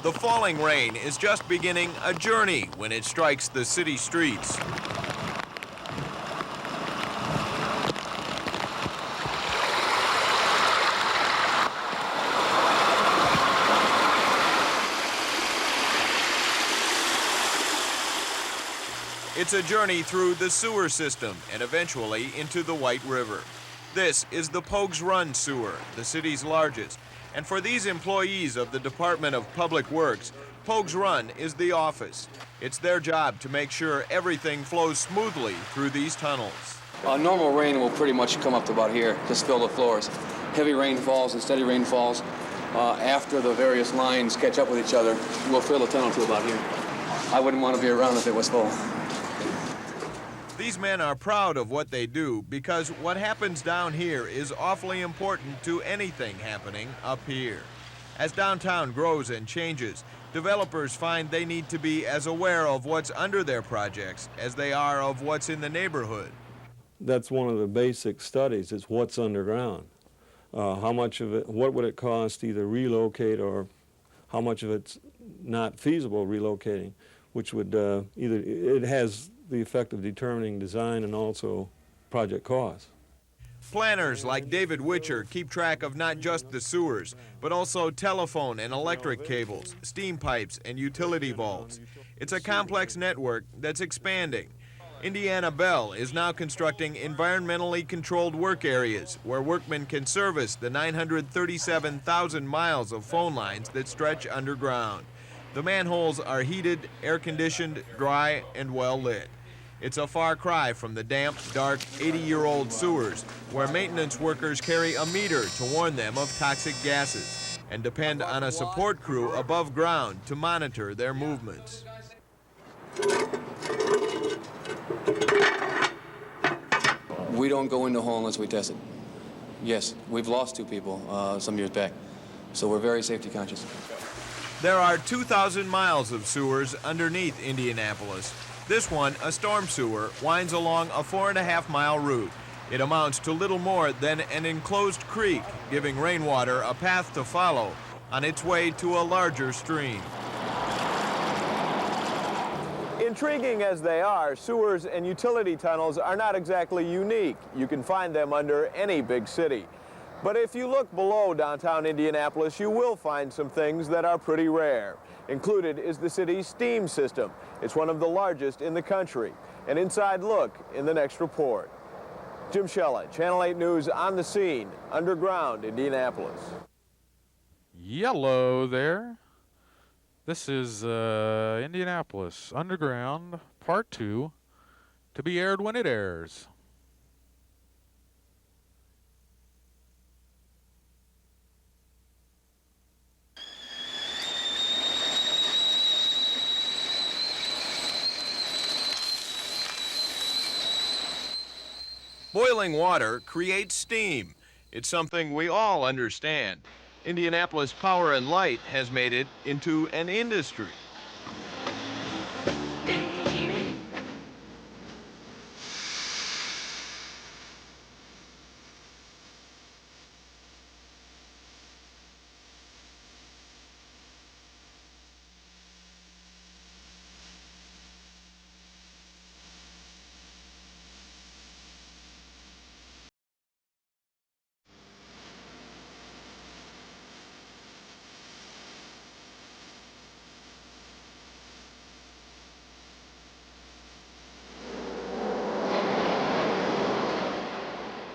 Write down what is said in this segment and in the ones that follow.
The falling rain is just beginning a journey when it strikes the city streets. It's a journey through the sewer system and eventually into the White River. This is the Pogues Run sewer, the city's largest. And for these employees of the Department of Public Works, Pogues Run is the office. It's their job to make sure everything flows smoothly through these tunnels. Normal rain will pretty much come up to about here, just fill the floors. Heavy rainfalls and steady rainfalls, after the various lines catch up with each other, we'll fill the tunnel to about here. I wouldn't want to be around if it was full. These men are proud of what they do because what happens down here is awfully important to anything happening up here. As downtown grows and changes, developers find they need to be as aware of what's under their projects as they are of what's in the neighborhood. That's one of the basic studies, is what's underground. How much of it, what would it cost to either relocate, or how much of it's not feasible relocating, which would it has the effect of determining design and also project costs. Planners like David Witcher keep track of not just the sewers, but also telephone and electric cables, steam pipes, and utility vaults. It's a complex network that's expanding. Indiana Bell is now constructing environmentally controlled work areas where workmen can service the 937,000 miles of phone lines that stretch underground. The manholes are heated, air-conditioned, dry, and well-lit. It's a far cry from the damp, dark, 80-year-old sewers where maintenance workers carry a meter to warn them of toxic gases and depend on a support crew above ground to monitor their movements. We don't go in the hole unless we test it. Yes, we've lost 2 people some years back, so we're very safety conscious. There are 2,000 miles of sewers underneath Indianapolis. This one, a storm sewer, winds along a 4.5-mile route. It amounts to little more than an enclosed creek, giving rainwater a path to follow on its way to a larger stream. Intriguing as they are, sewers and utility tunnels are not exactly unique. You can find them under any big city. But if you look below downtown Indianapolis, you will find some things that are pretty rare. Included is the city's steam system. It's one of the largest in the country. An inside look in the next report. Jim Shella, Channel 8 News, on the scene, underground Indianapolis. Yellow there. This is Indianapolis Underground, Part 2, to be aired when it airs. Boiling water creates steam. It's something we all understand. Indianapolis Power and Light has made it into an industry.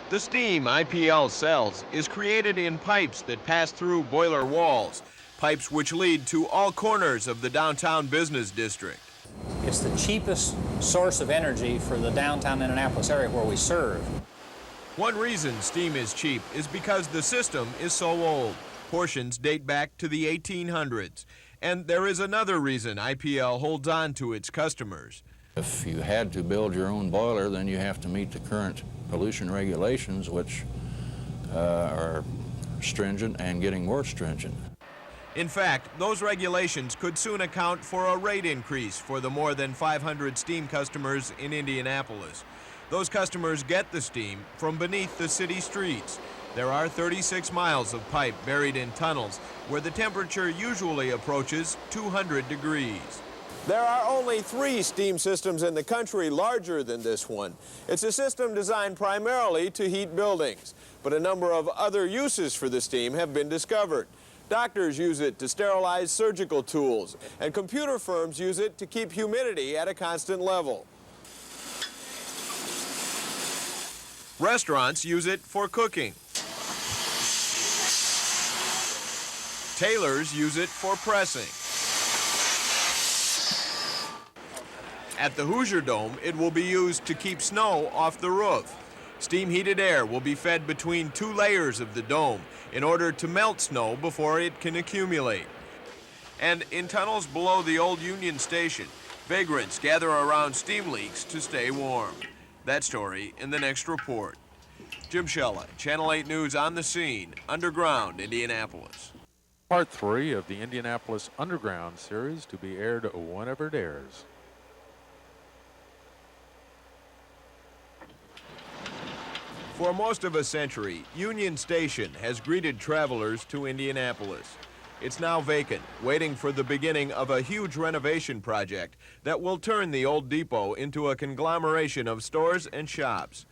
The steam IPL sells is created in pipes that pass through boiler walls, pipes which lead to all corners of the downtown business district. It's the cheapest source of energy for the downtown Indianapolis area where we serve. One reason steam is cheap is because the system is so old. Portions date back to the 1800s. And there is another reason IPL holds on to its customers. If you had to build your own boiler, then you have to meet the current pollution regulations, which are stringent and getting more stringent. In fact, those regulations could soon account for a rate increase for the more than 500 steam customers in Indianapolis. Those customers get the steam from beneath the city streets. There are 36 miles of pipe buried in tunnels where the temperature usually approaches 200 degrees. There are only 3 steam systems in the country larger than this one. It's a system designed primarily to heat buildings, but a number of other uses for the steam have been discovered. Doctors use it to sterilize surgical tools, and computer firms use it to keep humidity at a constant level. Restaurants use it for cooking. Tailors use it for pressing. At the Hoosier Dome, it will be used to keep snow off the roof. Steam-heated air will be fed between 2 layers of the dome in order to melt snow before it can accumulate. And in tunnels below the old Union Station, vagrants gather around steam leaks to stay warm. That story in the next report. Jim Shella, Channel 8 News on the scene, underground, Indianapolis. Part 3 of the Indianapolis Underground series to be aired whenever it airs. For most of a century, Union Station has greeted travelers to Indianapolis. It's now vacant, waiting for the beginning of a huge renovation project that will turn the old depot into a conglomeration of stores and shops.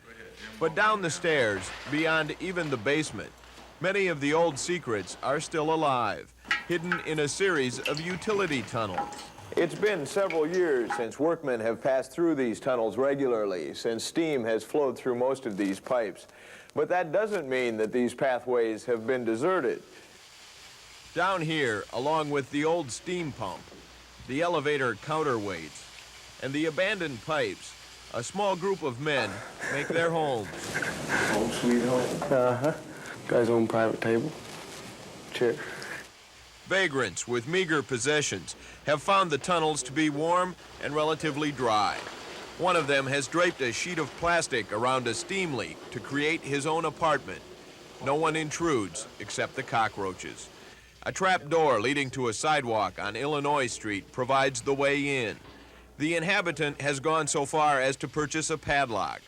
But down the stairs, beyond even the basement, many of the old secrets are still alive, hidden in a series of utility tunnels. It's been several years since workmen have passed through these tunnels regularly, since steam has flowed through most of these pipes. But that doesn't mean that these pathways have been deserted. Down here, along with the old steam pump, the elevator counterweights, and the abandoned pipes, a small group of men make their homes. Home sweet home. Uh-huh. Guy's own private table, chair. Vagrants with meager possessions have found the tunnels to be warm and relatively dry. One of them has draped a sheet of plastic around a steam leak to create his own apartment. No one intrudes except the cockroaches. A trap door leading to a sidewalk on Illinois Street provides the way in. The inhabitant has gone so far as to purchase a padlock.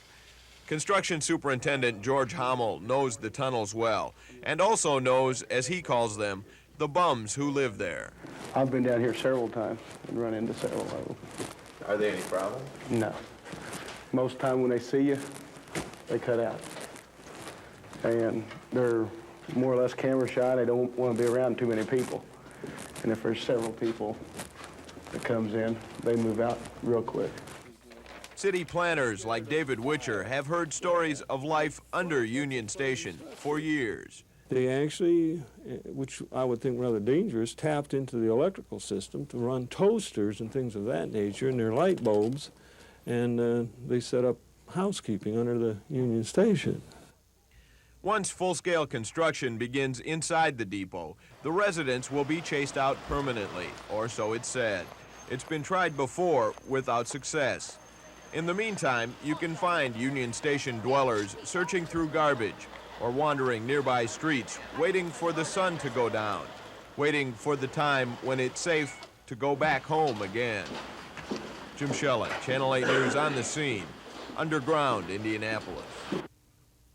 Construction Superintendent George Hommel knows the tunnels well, and also knows, as he calls them, the bums who live there. I've been down here several times and run into several of them. Are they any problem? No. Most time when they see you, they cut out. And they're more or less camera shy. They don't want to be around too many people. And if there's several people that comes in, they move out real quick. City planners like David Witcher have heard stories of life under Union Station for years. They actually, which I would think rather dangerous, tapped into the electrical system to run toasters and things of that nature and their light bulbs, and they set up housekeeping under the Union Station. Once full-scale construction begins inside the depot, the residents will be chased out permanently, or so it's said. It's been tried before without success. In the meantime, you can find Union Station dwellers searching through garbage or wandering nearby streets, waiting for the sun to go down, waiting for the time when it's safe to go back home again. Jim Shella, Channel 8 News on the scene, underground, Indianapolis.